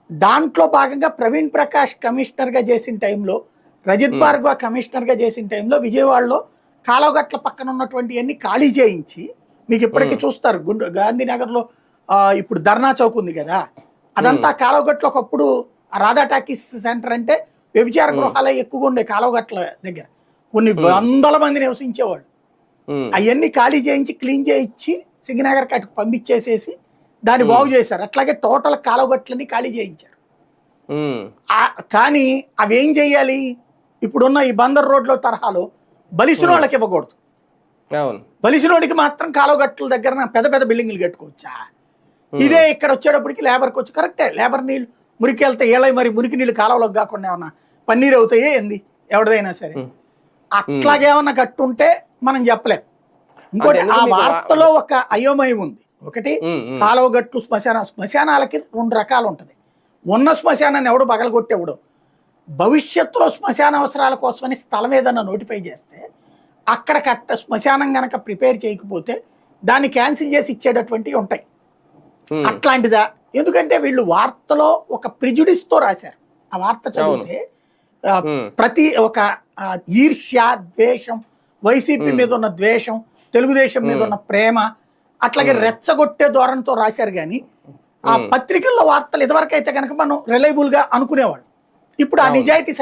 దాంట్లో భాగంగా ప్రవీణ్ ప్రకాష్ కమిషనర్గా చేసిన టైంలో, రజిత్ భార్గవ కమిషనర్గా చేసిన టైంలో విజయవాడలో కాలువగట్ల పక్కన ఉన్నటువంటి అన్ని ఖాళీ చేయించి, మీకు ఇప్పటికీ చూస్తారు గాంధీనగర్లో ఇప్పుడు ధర్నా చౌక్ ఉంది కదా, అదంతా కాలువగట్లు. ఒకప్పుడు రాధా టాకీస్ సెంటర్ అంటే వ్యభిచార గృహాలే ఎక్కువగా ఉండే కాలువగట్ల దగ్గర, కొన్ని వందల మంది నివసించేవాళ్ళు. అవన్నీ ఖాళీ చేయించి క్లీన్ చేయించి సింగనగర్ కట్టుకు పంపించేసేసి దాన్ని బాగు చేశారు. అట్లాగే టోటల్ కాలువగట్లని ఖాళీ చేయించారు. కానీ అవేం చెయ్యాలి, ఇప్పుడున్న ఈ బందర్ రోడ్ల తరహాలో బలిసిన వాళ్ళకి ఇవ్వకూడదు. బలిసినోడికి మాత్రం కాలువగట్ల దగ్గర పెద్ద పెద్ద బిల్డింగ్లు కట్టుకోవచ్చా? ఇదే ఇక్కడ వచ్చేటప్పటికి లేబర్కి వచ్చి కరెక్టే, లేబర్ నీళ్ళు మురికి వెళ్తే ఏళ్ళై మరి మురికి నీళ్ళు కాలువలోకి కాకుండా ఏమన్నా పన్నీరు అవుతాయే ఏంది ఎవరిదైనా సరే. అట్లాగేమన్నా కట్టుంటే మనం చెప్పలేం. ఇంకోటి ఆ వార్తలో ఒక అయోమయం ఉంది. ఒకటి కాలువగట్లు శ్మశానాలకి 2 రకాలు ఉంటుంది. ఉన్న శ్మశానాన్ని ఎవడు పగలగొట్టేవాడు, భవిష్యత్తులో శ్మశాన అవసరాల కోసమని స్థలం ఏదన్నా నోటిఫై చేస్తే అక్కడ శ్మశానం గనక ప్రిపేర్ చేయకపోతే దాన్ని క్యాన్సిల్ చేసి ఇచ్చేటటువంటివి ఉంటాయి. అట్లాంటిదా? ఎందుకంటే వీళ్ళు వార్తలో ఒక ప్రిజుడిస్తో రాశారు. ఆ వార్త చదివితే ప్రతి ఒక ఈర్ష్య, ద్వేషం, వైసీపీ మీద ఉన్న ద్వేషం, తెలుగుదేశం మీద ఉన్న ప్రేమ, అట్లాగే రెచ్చగొట్టే ధోరణితో రాశారు. కానీ ఆ పత్రికల్లో వార్తలు ఇదివరకు అయితే కనుక మనం రిలయబుల్గా అనుకునేవాళ్ళు. ఇప్పుడు ఆ నిజాయితీ